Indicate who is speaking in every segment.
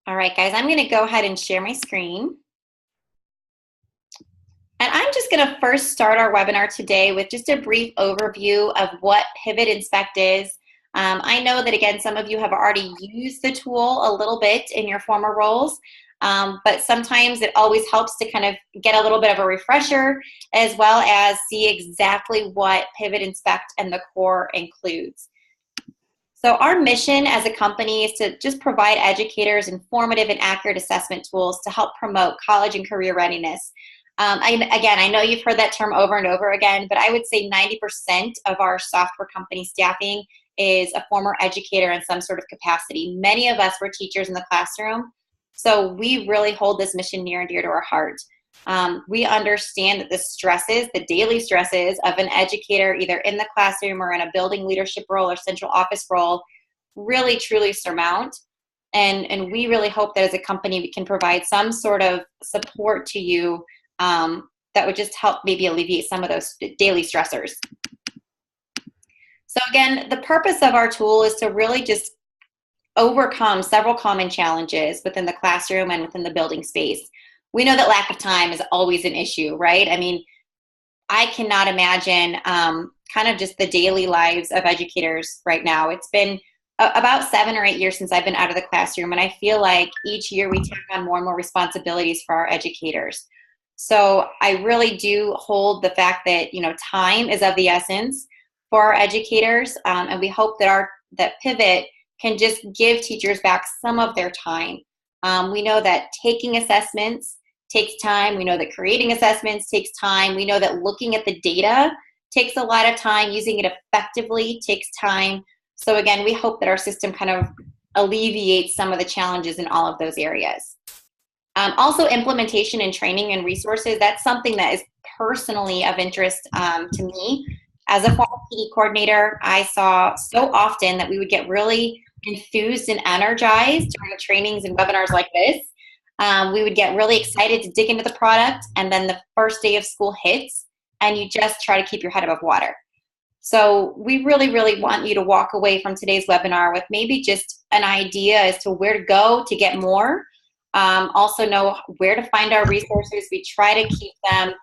Speaker 1: All right, guys, I'm going to go ahead and share my screen. And I'm just going to first start our webinar today with just a brief overview of what Pivot Inspect is. I know that, again, some of you have already used the tool a little bit in your former roles, but sometimes it always helps to kind of get a little bit of a refresher, as well as see exactly what Pivot Inspect and the core includes. So our mission as a company is to just provide educators informative and accurate assessment tools to help promote college and career readiness. I know you've heard that term over and over again, but I would say 90% of our software company staffing is a former educator in some sort of capacity. Many of us were teachers in the classroom, so we really hold this mission near and dear to our heart. We understand that the stresses, the daily stresses of an educator, either in the classroom or in a building leadership role or central office role, really truly surmount. And we really hope that as a company we can provide some sort of support to you that would just help maybe alleviate some of those daily stressors. So again, the purpose of our tool is to really just overcome several common challenges within the classroom and within the building space. We know that lack of time is always an issue, right? I mean, I cannot imagine kind of just the daily lives of educators right now. It's been about 7 or 8 years since I've been out of the classroom, and I feel like each year we take on more and more responsibilities for our educators. So I really do hold the fact that, time is of the essence for our educators, and we hope that that Pivot can just give teachers back some of their time. We know that taking assessments takes time. We know that creating assessments takes time. We know that looking at the data takes a lot of time. Using it effectively takes time. So again, we hope that our system kind of alleviates some of the challenges in all of those areas. Also, implementation and training and resources, that's something that is personally of interest to me. As a former PD coordinator, I saw so often that we would get really enthused and energized during trainings and webinars like this. We would get really excited to dig into the product, and then the first day of school hits, and you just try to keep your head above water. So we really, really want you to walk away from today's webinar with maybe just an idea as to where to go to get more. Also know where to find our resources. We try to keep them,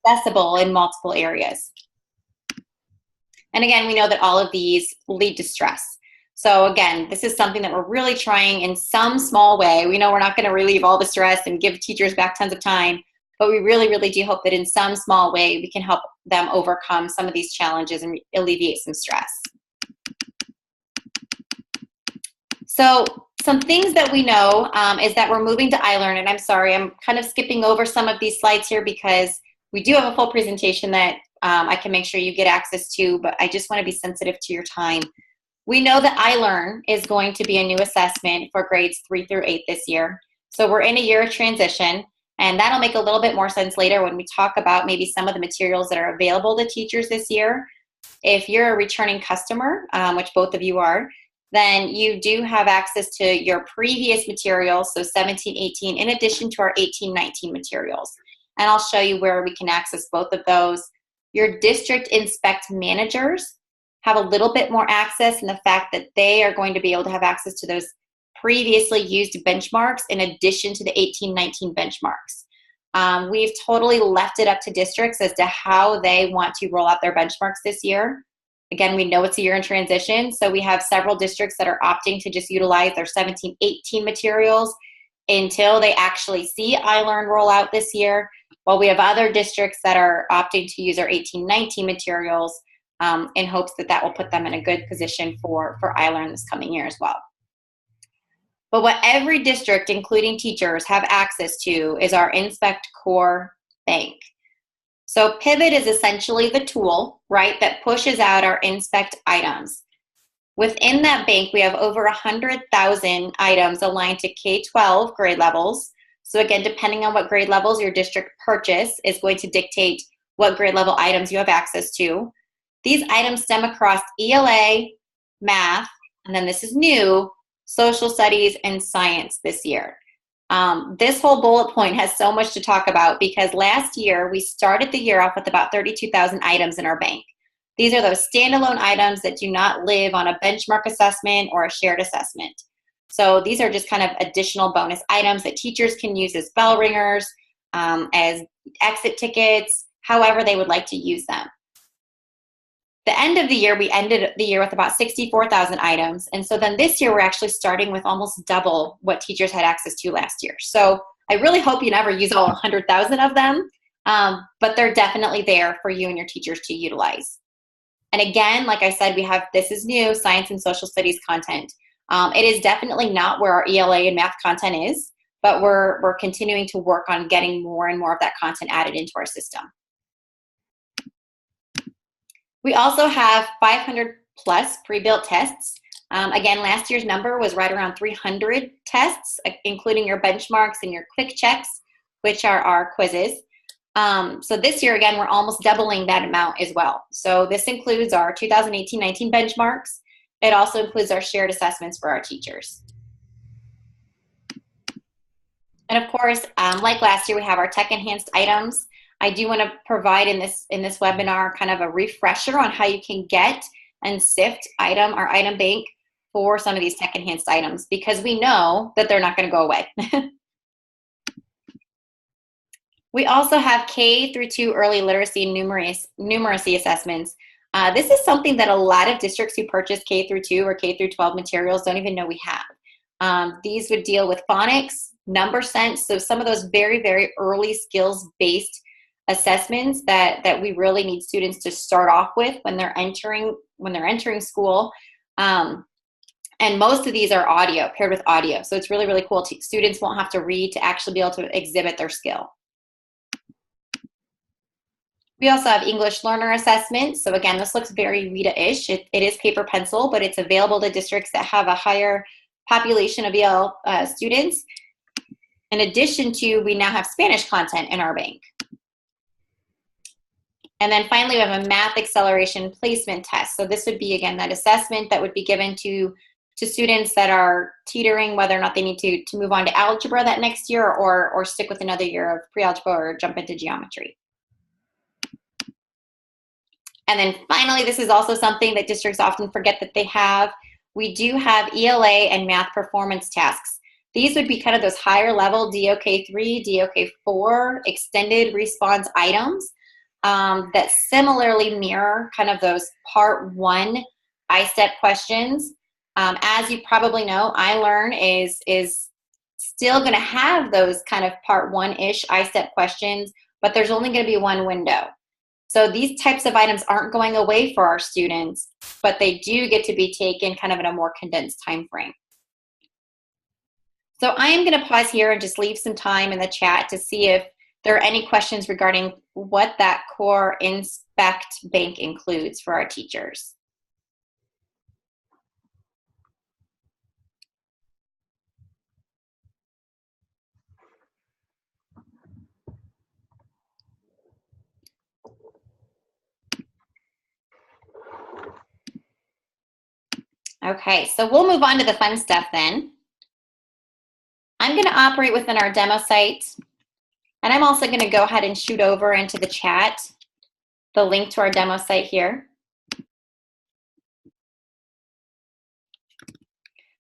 Speaker 1: accessible in multiple areas. And again, we know that all of these lead to stress. So again, this is something that we're really trying in some small way. We know we're not going to relieve all the stress and give teachers back tons of time, but we really, really do hope that in some small way we can help them overcome some of these challenges and alleviate some stress. So some things that we know is that we're moving to iLearn, and I'm sorry, I'm kind of skipping over some of these slides here because we do have a full presentation that I can make sure you get access to, but I just want to be sensitive to your time. We know that iLearn is going to be a new assessment for grades 3 through 8 this year. So we're in a year of transition, and that'll make a little bit more sense later when we talk about maybe some of the materials that are available to teachers this year. If you're a returning customer, which both of you are, then you do have access to your previous materials, so 17, 18, in addition to our 18, 19 materials. And I'll show you where we can access both of those. Your district inspect managers have a little bit more access in the fact that they are going to be able to have access to those previously used benchmarks in addition to the 18, 19 benchmarks. We've totally left it up to districts as to how they want to roll out their benchmarks this year. Again, we know it's a year in transition, so we have several districts that are opting to just utilize their 17, 18 materials until they actually see iLearn roll out this year, while we have other districts that are opting to use our 18, 19 materials in hopes that that will put them in a good position for iLearn this coming year as well. But what every district, including teachers, have access to is our Inspect Core Bank. So Pivot is essentially the tool, right, that pushes out our Inspect items. Within that bank, we have over 100,000 items aligned to K-12 grade levels. So again, depending on what grade levels your district purchase is going to dictate what grade level items you have access to. These items stem across ELA, math, and then this is new, social studies and science this year. This whole bullet point has so much to talk about because last year we started the year off with about 32,000 items in our bank. These are those standalone items that do not live on a benchmark assessment or a shared assessment. So these are just kind of additional bonus items that teachers can use as bell ringers, as exit tickets, however they would like to use them. The end of the year, we ended the year with about 64,000 items. And so then this year, we're actually starting with almost double what teachers had access to last year. So I really hope you never use all 100,000 of them, but they're definitely there for you and your teachers to utilize. And again, like I said, we have, this is new, science and social studies content. It is definitely not where our ELA and math content is, but we're continuing to work on getting more and more of that content added into our system. We also have 500 plus pre-built tests. Again, last year's number was right around 300 tests, including your benchmarks and your quick checks, which are our quizzes. So this year, again, we're almost doubling that amount as well. So this includes our 2018-19 benchmarks. It also includes our shared assessments for our teachers. And of course, like last year, we have our tech-enhanced items. I do want to provide in this webinar kind of a refresher on how you can get and sift our item bank for some of these tech-enhanced items, because we know that they're not going to go away. We also have K through 2 early literacy and numeracy assessments. This is something that a lot of districts who purchase K through 2 or K through 12 materials don't even know we have. These would deal with phonics, number sense, so some of those very, very early skills-based assessments that we really need students to start off with when they're entering school. And most of these are audio, paired with audio. So it's really, really cool. Students won't have to read to actually be able to exhibit their skill. We also have English learner assessment. So again, this looks very Rita-ish. It is paper pencil, but it's available to districts that have a higher population of EL students. In addition to, we now have Spanish content in our bank. And then finally, we have a math acceleration placement test. So this would be, again, that assessment that would be given to students that are teetering whether or not they need to move on to algebra that next year or stick with another year of pre-algebra or jump into geometry. And then finally, this is also something that districts often forget that they have. We do have ELA and math performance tasks. These would be kind of those higher level DOK3, DOK4 extended response items that similarly mirror kind of those part 1 I-STEP questions. As you probably know, iLearn is still going to have those kind of part 1-ish I-STEP questions, but there's only going to be one window. So these types of items aren't going away for our students, but they do get to be taken kind of in a more condensed time frame. So I am going to pause here and just leave some time in the chat to see if there are any questions regarding what that core inspect bank includes for our teachers. Okay, so we'll move on to the fun stuff then. I'm going to operate within our demo site, and I'm also going to go ahead and shoot over into the chat the link to our demo site here.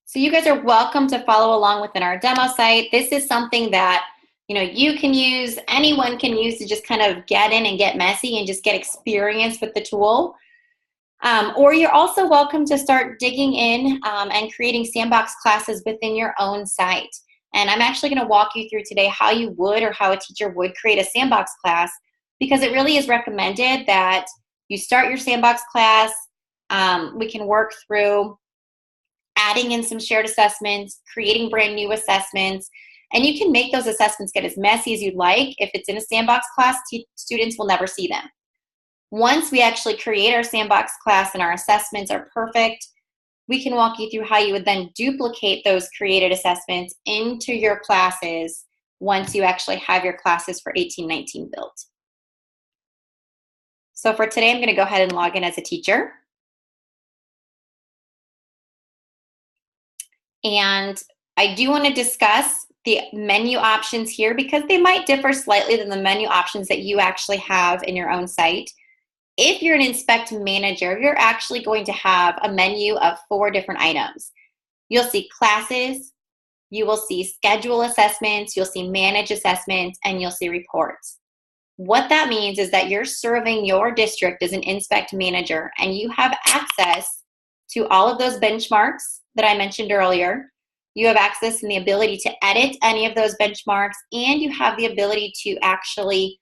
Speaker 1: So you guys are welcome to follow along within our demo site. This is something that you can use, anyone can use to just kind of get in and get messy and just get experience with the tool. Or you're also welcome to start digging in and creating sandbox classes within your own site. And I'm actually going to walk you through today how you would or how a teacher would create a sandbox class, because it really is recommended that you start your sandbox class. We can work through adding in some shared assessments, creating brand new assessments, and you can make those assessments get as messy as you'd like. If it's in a sandbox class, students will never see them. Once we actually create our sandbox class and our assessments are perfect, we can walk you through how you would then duplicate those created assessments into your classes once you actually have your classes for 18-19 built. So for today, I'm going to go ahead and log in as a teacher. And I do want to discuss the menu options here because they might differ slightly than the menu options that you actually have in your own site. If you're an Inspect manager, you're actually going to have a menu of 4 different items. You'll see classes, you will see schedule assessments, you'll see manage assessments, and you'll see reports. What that means is that you're serving your district as an inspect manager, and you have access to all of those benchmarks that I mentioned earlier. You have access and the ability to edit any of those benchmarks, and you have the ability to actually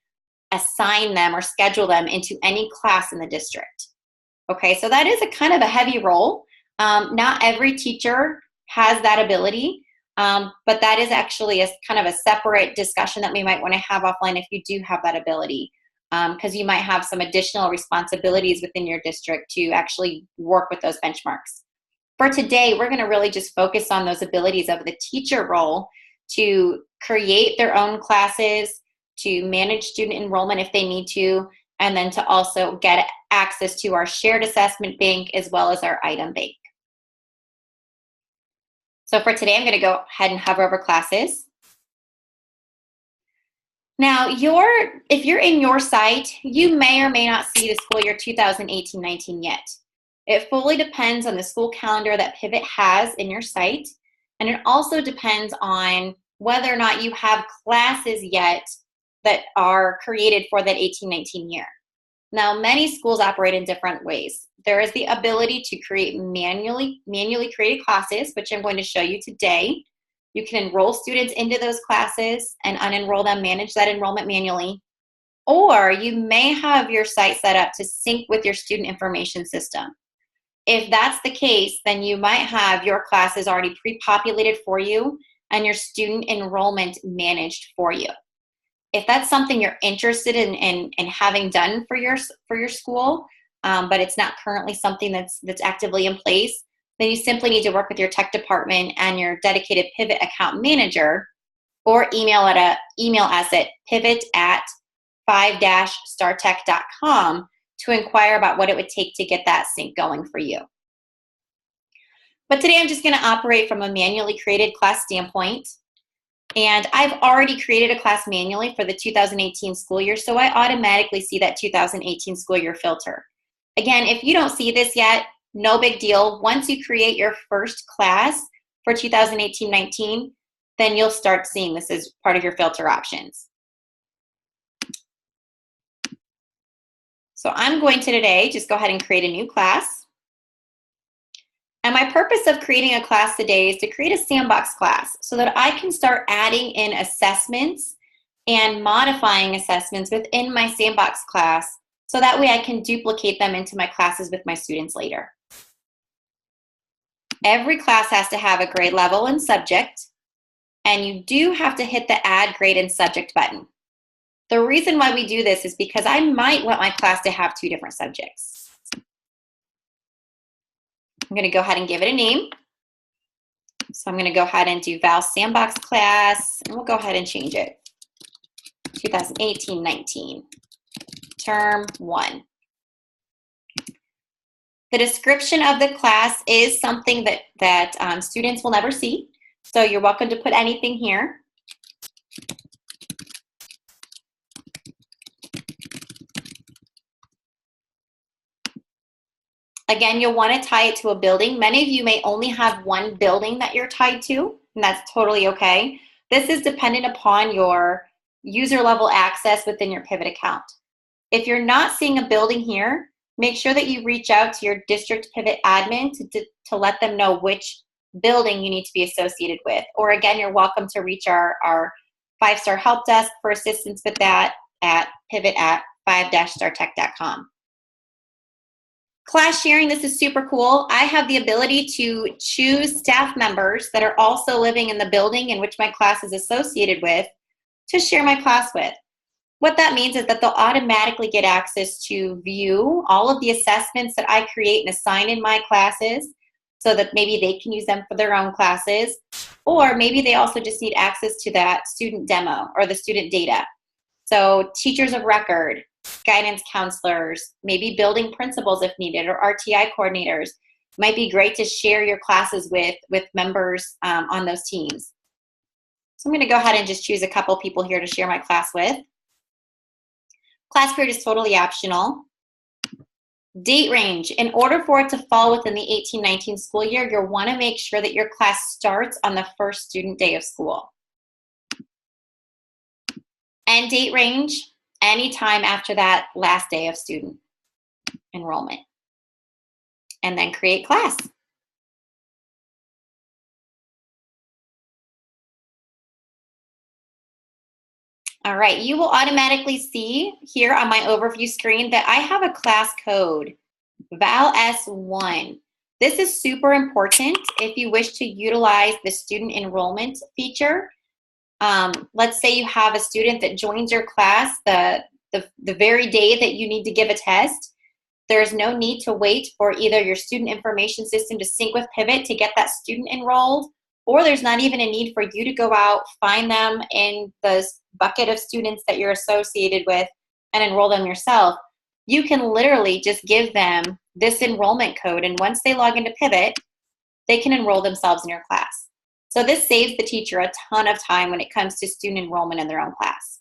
Speaker 1: assign them or schedule them into any class in the district. Okay, so that is a kind of a heavy role. Not every teacher has that ability, but that is actually a kind of a separate discussion that we might want to have offline if you do have that ability, because you might have some additional responsibilities within your district to actually work with those benchmarks. For today, we're going to really just focus on those abilities of the teacher role to create their own classes, to manage student enrollment if they need to, and then to also get access to our shared assessment bank as well as our item bank. So for today, I'm going to go ahead and hover over classes. Now, if you're in your site, you may or may not see the school year 2018-19 yet. It fully depends on the school calendar that Pivot has in your site, and it also depends on whether or not you have classes yet that are created for that 18-19 year. Now, many schools operate in different ways. There is the ability to create manually created classes, which I'm going to show you today. You can enroll students into those classes and unenroll them, manage that enrollment manually. Or you may have your site set up to sync with your student information system. If that's the case, then you might have your classes already pre-populated for you and your student enrollment managed for you. If that's something you're interested in having done for your school, but it's not currently something that's actively in place, then you simply need to work with your tech department and your dedicated Pivot account manager, or email us at pivot@5-startech.com to inquire about what it would take to get that sync going for you. But today I'm just going to operate from a manually created class standpoint. And I've already created a class manually for the 2018 school year, so I automatically see that 2018 school year filter. Again, if you don't see this yet, no big deal. Once you create your first class for 2018-19, then you'll start seeing this as part of your filter options. So I'm going to today just go ahead and create a new class. And my purpose of creating a class today is to create a sandbox class so that I can start adding in assessments and modifying assessments within my sandbox class, so that way I can duplicate them into my classes with my students later. Every class has to have a grade level and subject, and you do have to hit the add grade and subject button. The reason why we do this is because I might want my class to have 2 different subjects. I'm going to go ahead and give it a name. So I'm going to go ahead and do Val Sandbox class, and we'll go ahead and change it. 2018-19, term 1. The description of the class is something that students will never see, so you're welcome to put anything here. Again, you'll want to tie it to a building. Many of you may only have one building that you're tied to, and that's totally okay. This is dependent upon your user level access within your Pivot account. If you're not seeing a building here, make sure that you reach out to your district Pivot admin to let them know which building you need to be associated with. Or again, you're welcome to reach our 5-star help desk for assistance with that at pivot@5-startech.com. Class sharing, this is super cool. I have the ability to choose staff members that are also living in the building in which my class is associated with to share my class with. What that means is that they'll automatically get access to view all of the assessments that I create and assign in my classes, so that maybe they can use them for their own classes, or maybe they also just need access to that student demo or the student data. So teachers of record, guidance counselors, maybe building principals if needed, or RTI coordinators. Might be great to share your classes with members on those teams. So I'm going to go ahead and just choose a couple people here to share my class with. Class period is totally optional. Date range. In order for it to fall within the 18-19 school year, you'll want to make sure that your class starts on the first student day of school. End date range, anytime after that last day of student enrollment. And then create class. All right, you will automatically see here on my overview screen that I have a class code, Val S1. This is super important if you wish to utilize the student enrollment feature. Let's say you have a student that joins your class the very day that you need to give a test. There's no need to wait for either your student information system to sync with Pivot to get that student enrolled, or there's not even a need for you to go out, find them in the bucket of students that you're associated with and enroll them yourself. You can literally just give them this enrollment code, and once they log into Pivot, they can enroll themselves in your class. So this saves the teacher a ton of time when it comes to student enrollment in their own class.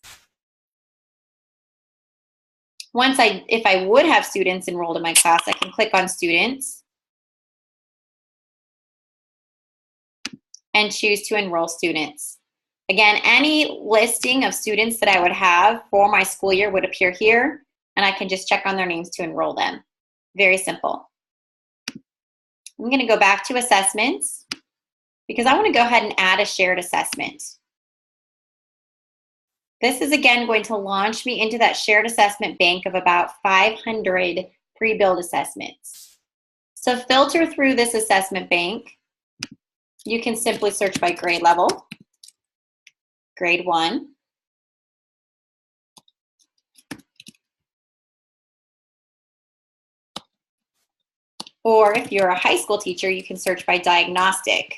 Speaker 1: If I would have students enrolled in my class, I can click on students and choose to enroll students. Again, any listing of students that I would have for my school year would appear here, and I can just check on their names to enroll them. Very simple. I'm going to go back to assessments because I want to go ahead and add a shared assessment. This is again going to launch me into that shared assessment bank of about 500 pre-built assessments. So filter through this assessment bank. You can simply search by grade level, grade 1, or if you're a high school teacher, you can search by diagnostic,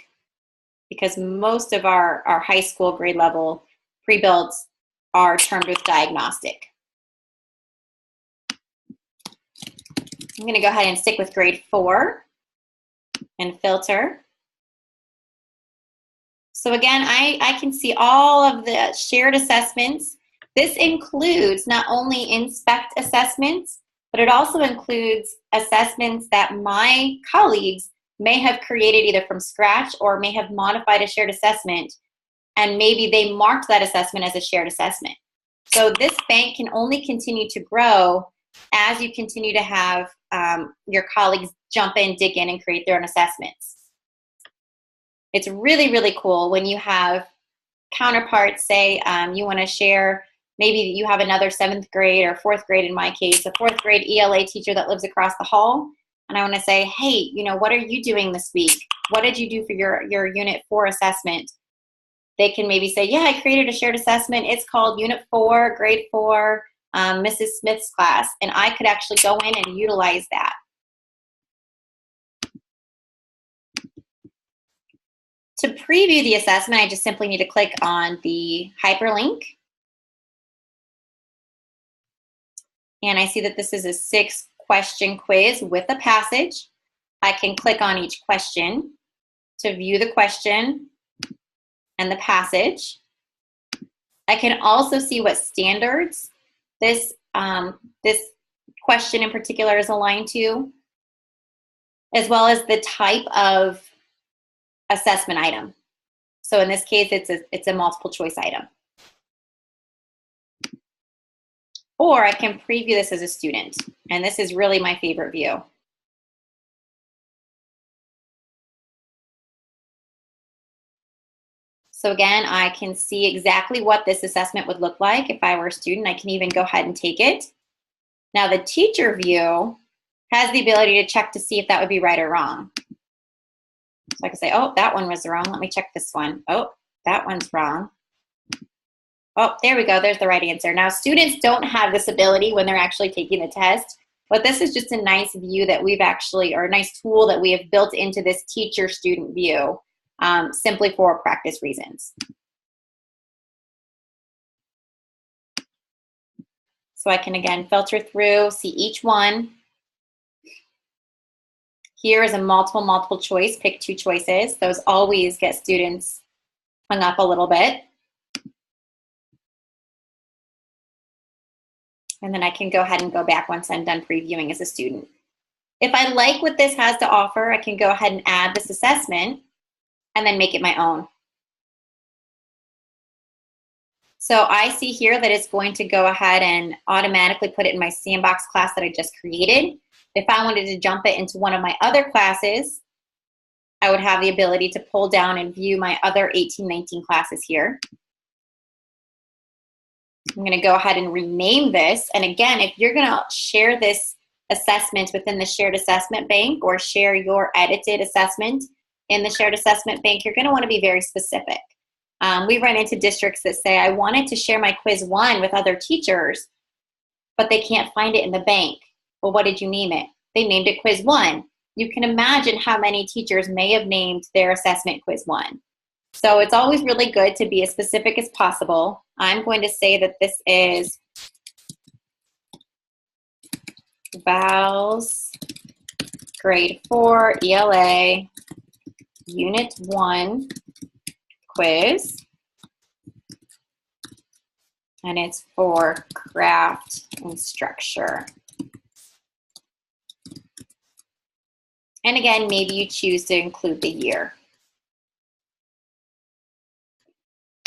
Speaker 1: because most of our high school grade level pre-builds are termed with diagnostic. I'm going to go ahead and stick with grade 4 and filter. So again, I can see all of the shared assessments. This includes not only inspect assessments, but it also includes assessments that my colleagues may have created either from scratch or may have modified a shared assessment, and maybe they marked that assessment as a shared assessment. So this bank can only continue to grow as you continue to have your colleagues jump in, dig in, and create their own assessments. It's really, really cool when you have counterparts say you want to share, maybe you have another 7th grade or 4th grade, in my case, a 4th grade ELA teacher that lives across the hall, and I want to say, hey, you know, what are you doing this week? What did you do for your Unit 4 assessment? They can maybe say, yeah, I created a shared assessment. It's called Unit 4, Grade 4, Mrs. Smith's class, and I could actually go in and utilize that. To preview the assessment, I just simply need to click on the hyperlink. And I see that this is a 6-question quiz with a passage. I can click on each question to view the question and the passage. I can also see what standards this question in particular is aligned to, as well as the type of assessment item. So in this case, it's a multiple choice item. Or I can preview this as a student, and this is really my favorite view. So again, I can see exactly what this assessment would look like if I were a student. I can even go ahead and take it. Now the teacher view has the ability to check to see if that would be right or wrong. So I can say, oh, that one was wrong. Let me check this one. Oh, that one's wrong. Oh, there we go. There's the right answer. Now, students don't have this ability when they're actually taking the test, but this is just a nice view that we've actually, or a nice tool that we have built into this teacher-student view, simply for practice reasons. So I can, again, filter through, see each one. Here is a multiple choice, pick 2 choices. Those always get students hung up a little bit. And then I can go ahead and go back once I'm done previewing as a student. If I like what this has to offer, I can go ahead and add this assessment and then make it my own. So I see here that it's going to go ahead and automatically put it in my Sandbox class that I just created. If I wanted to jump it into one of my other classes, I would have the ability to pull down and view my other 18, 19 classes here. I'm going to go ahead and rename this. And again, if you're going to share this assessment within the shared assessment bank or share your edited assessment in the shared assessment bank, you're going to want to be very specific. We run into districts that say, I wanted to share my quiz 1 with other teachers, but they can't find it in the bank. Well, what did you name it? They named it quiz 1. You can imagine how many teachers may have named their assessment quiz 1. So it's always really good to be as specific as possible. I'm going to say that this is VALS Grade 4 ELA Unit 1 quiz, and it's for craft and structure. And again, maybe you choose to include the year.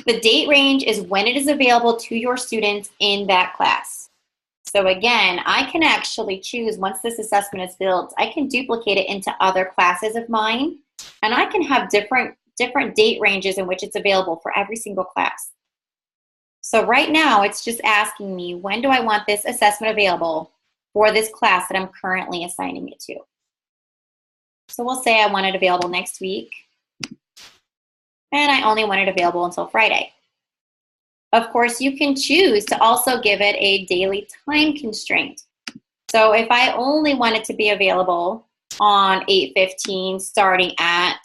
Speaker 1: The date range is when it is available to your students in that class. So again, I can actually choose, once this assessment is built, I can duplicate it into other classes of mine, and I can have different date ranges in which it's available for every single class. So right now, it's just asking me, when do I want this assessment available for this class that I'm currently assigning it to? So we'll say I want it available next week, and I only want it available until Friday. Of course, you can choose to also give it a daily time constraint. So if I only want it to be available on 8:15 starting at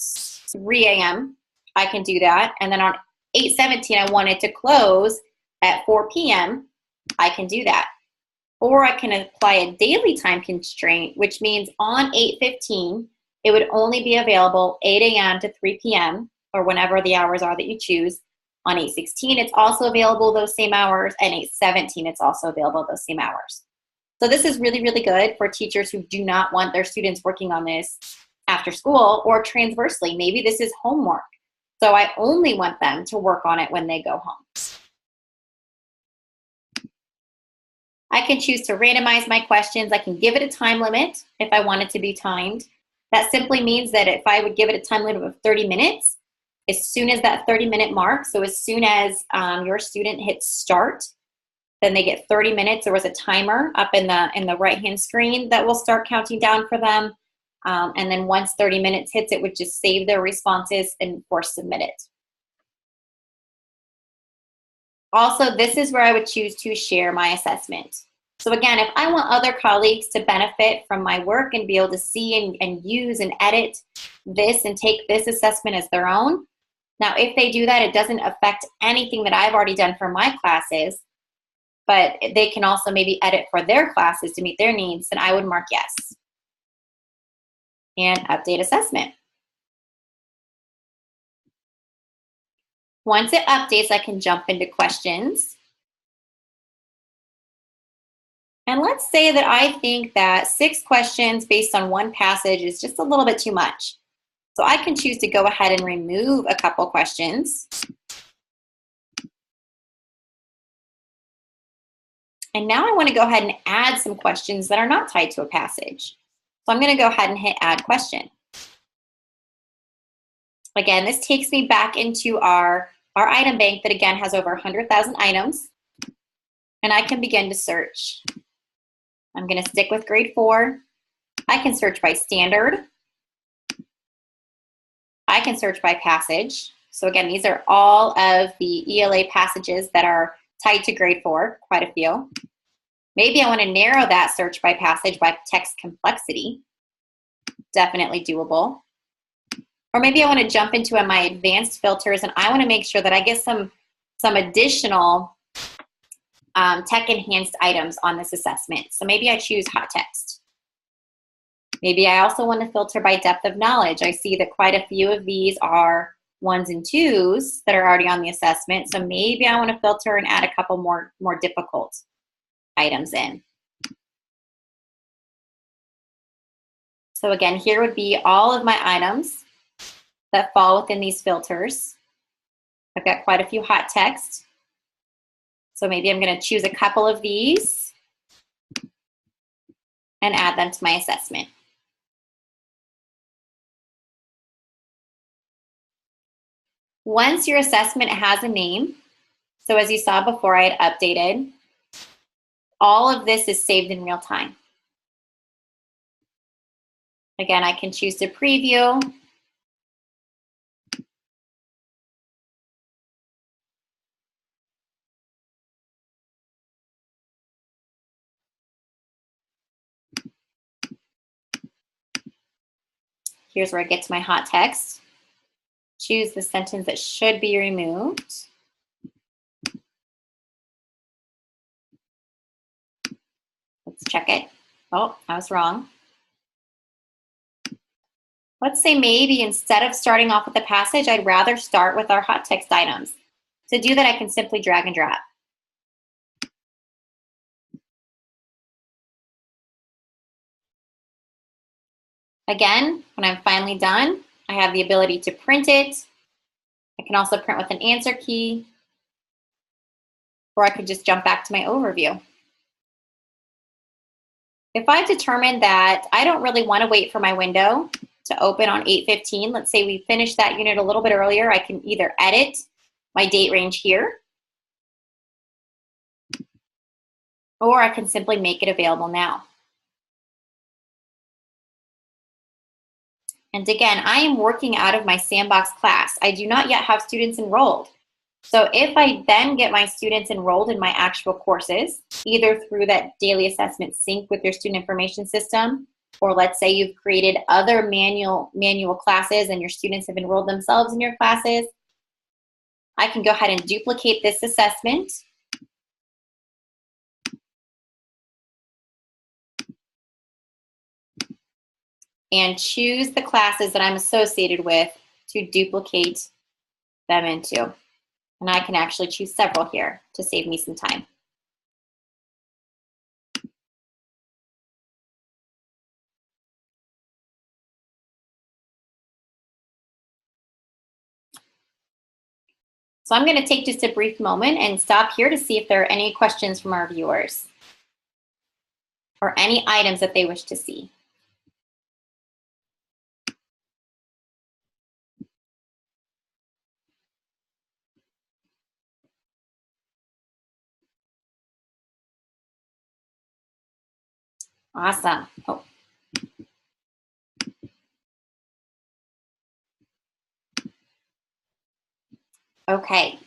Speaker 1: 3 a.m., I can do that. And then on 8:17, I want it to close at 4 p.m., I can do that. Or I can apply a daily time constraint, which means on 8:15, it would only be available 8 a.m. to 3 p.m., or whenever the hours are that you choose. On 8:16, it's also available those same hours, and 8:17, it's also available those same hours. So this is really, really good for teachers who do not want their students working on this after school, or transversely, maybe this is homework. So I only want them to work on it when they go home. I can choose to randomize my questions. I can give it a time limit if I want it to be timed. That simply means that if I would give it a time limit of 30 minutes, as soon as that 30-minute mark, so as soon as your student hits start, then they get 30 minutes. There was a timer up in the right-hand screen that will start counting down for them. And then once 30 minutes hits, it would just save their responses and submit it. Also, this is where I would choose to share my assessment. So again, if I want other colleagues to benefit from my work and be able to see and use and edit this and take this assessment as their own, now if they do that, it doesn't affect anything that I've already done for my classes, but they can also maybe edit for their classes to meet their needs, then I would mark yes. And update assessment. Once it updates, I can jump into questions. And let's say that I think that 6 questions based on one passage is just a little bit too much. So I can choose to go ahead and remove a couple questions. And now I want to go ahead and add some questions that are not tied to a passage. So I'm going to go ahead and hit add question. Again, this takes me back into our item bank that again has over 100,000 items. And I can begin to search. I'm going to stick with grade 4. I can search by standard. I can search by passage. So again, these are all of the ELA passages that are tied to grade 4, quite a few. Maybe I want to narrow that search by passage by text complexity. Definitely doable. Or maybe I want to jump into my advanced filters and I want to make sure that I get some additional tech enhanced items on this assessment. So maybe I choose hot text. Maybe I also want to filter by depth of knowledge. I see that quite a few of these are 1s and 2s that are already on the assessment. So maybe I want to filter and add a couple more difficult items in. So again, here would be all of my items that fall within these filters. I've got quite a few hot texts. So maybe I'm going to choose a couple of these and add them to my assessment. Once your assessment has a name, so as you saw before, I had updated, all of this is saved in real time. Again, I can choose to preview. Here's where I get to my hot text. Choose the sentence that should be removed. Let's check it. Oh, I was wrong. Let's say maybe instead of starting off with the passage, I'd rather start with our hot text items. To do that, I can simply drag and drop. Again, when I'm finally done, I have the ability to print it. I can also print with an answer key, or I could just jump back to my overview. If I've determined that I don't really want to wait for my window to open on 8:15, let's say we finished that unit a little bit earlier, I can either edit my date range here, or I can simply make it available now. And again, I am working out of my Sandbox class. I do not yet have students enrolled. So if I then get my students enrolled in my actual courses, either through that daily assessment sync with your student information system, or let's say you've created other manual classes and your students have enrolled themselves in your classes, I can go ahead and duplicate this assessment. And choose the classes that I'm associated with to duplicate them into. And I can actually choose several here to save me some time. So I'm going to take just a brief moment and stop here to see if there are any questions from our viewers or any items that they wish to see. Awesome. Oh. Okay.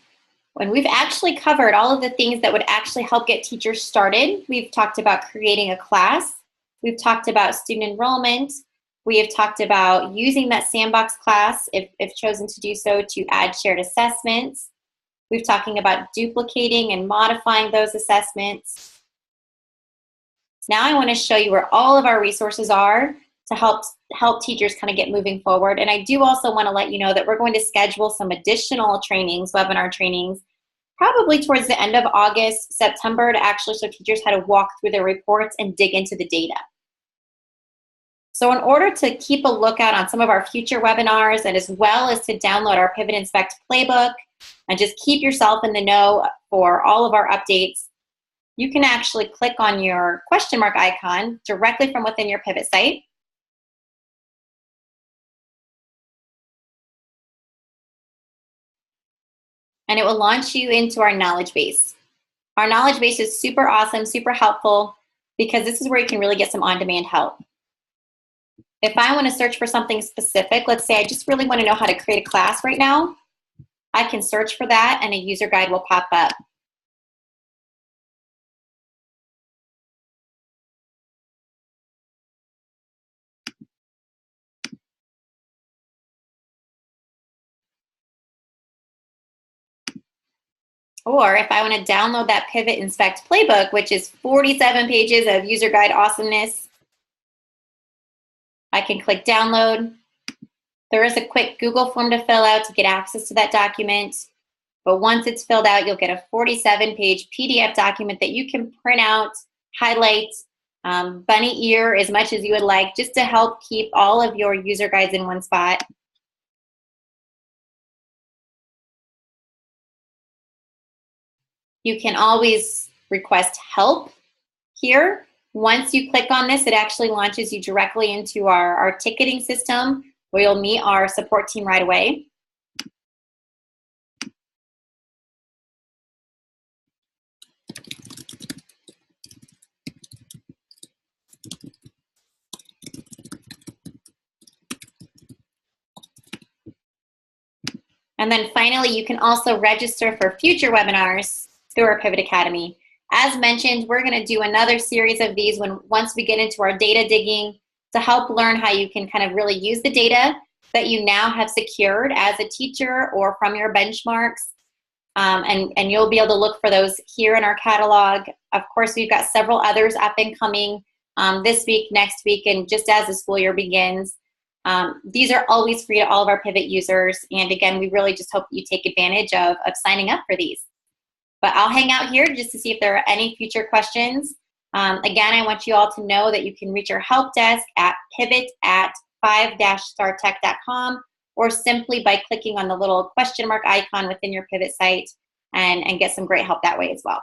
Speaker 1: When we've actually covered all of the things that would actually help get teachers started, we've talked about creating a class. We've talked about student enrollment. We have talked about using that Sandbox class, if chosen to do so, to add shared assessments. We've talking about duplicating and modifying those assessments. Now I want to show you where all of our resources are to help teachers kind of get moving forward. And I do also want to let you know that we're going to schedule some additional trainings, webinar trainings, probably towards the end of August, September, to actually show teachers how to walk through their reports and dig into the data. So in order to keep a lookout on some of our future webinars, and as well as to download our Pivot Inspect playbook and just keep yourself in the know for all of our updates, you can actually click on your question mark icon directly from within your Pivot site. And it will launch you into our knowledge base. Our knowledge base is super awesome, super helpful, because this is where you can really get some on-demand help. If I want to search for something specific, let's say I just really want to know how to create a class right now, I can search for that and a user guide will pop up. Or if I want to download that Pivot Inspect playbook, which is 47 pages of user guide awesomeness, I can click download. There is a quick Google form to fill out to get access to that document. But once it's filled out, you'll get a 47-page PDF document that you can print out, highlight, bunny ear as much as you would like, just to help keep all of your user guides in one spot. You can always request help here. Once you click on this, it actually launches you directly into our ticketing system, where you'll meet our support team right away. And then finally, you can also register for future webinars through our Pivot Academy. As mentioned, we're going to do another series of these once we get into our data digging, to help learn how you can kind of really use the data that you now have secured as a teacher or from your benchmarks. And you'll be able to look for those here in our catalog. Of course, we've got several others up and coming this week, next week, and just as the school year begins. These are always free to all of our Pivot users. And again, we really just hope that you take advantage of signing up for these. But I'll hang out here just to see if there are any future questions. Again, I want you all to know that you can reach our help desk at pivot@5-startech.com, or simply by clicking on the little question mark icon within your Pivot site and get some great help that way as well.